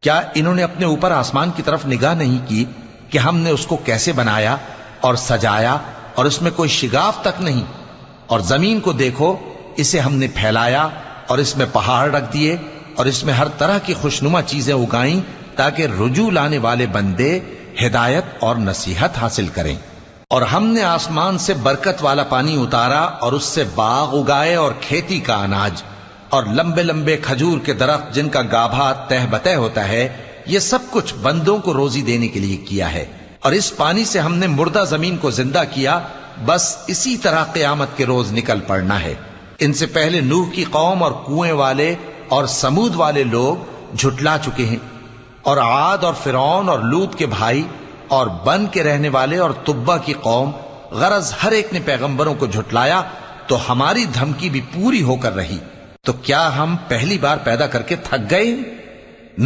کیا انہوں نے اپنے اوپر آسمان کی طرف نگاہ نہیں کی کہ ہم نے اس کو کیسے بنایا اور سجایا اور اس میں کوئی شگاف تک نہیں؟ اور زمین کو دیکھو، اسے ہم نے پھیلایا اور اس میں پہاڑ رکھ دیے اور اس میں ہر طرح کی خوشنما چیزیں اگائیں تاکہ رجوع لانے والے بندے ہدایت اور نصیحت حاصل کریں۔ اور ہم نے آسمان سے برکت والا پانی اتارا اور اس سے باغ اگائے اور کھیتی کا اناج اور لمبے لمبے کھجور کے درخت جن کا گابھا تہ بتہ ہوتا ہے۔ یہ سب کچھ بندوں کو روزی دینے کے لیے کیا ہے۔ اور اس پانی سے ہم نے مردہ زمین کو زندہ کیا، بس اسی طرح قیامت کے روز نکل پڑنا ہے۔ ان سے پہلے نوح کی قوم اور کنویں والے اور سمود والے لوگ جھٹلا چکے ہیں، اور عاد اور فرعون اور لوط کے بھائی اور بن کے رہنے والے اور تبا کی قوم، غرض ہر ایک نے پیغمبروں کو جھٹلایا، تو ہماری دھمکی بھی پوری ہو کر رہی۔ تو کیا ہم پہلی بار پیدا کر کے تھک گئے؟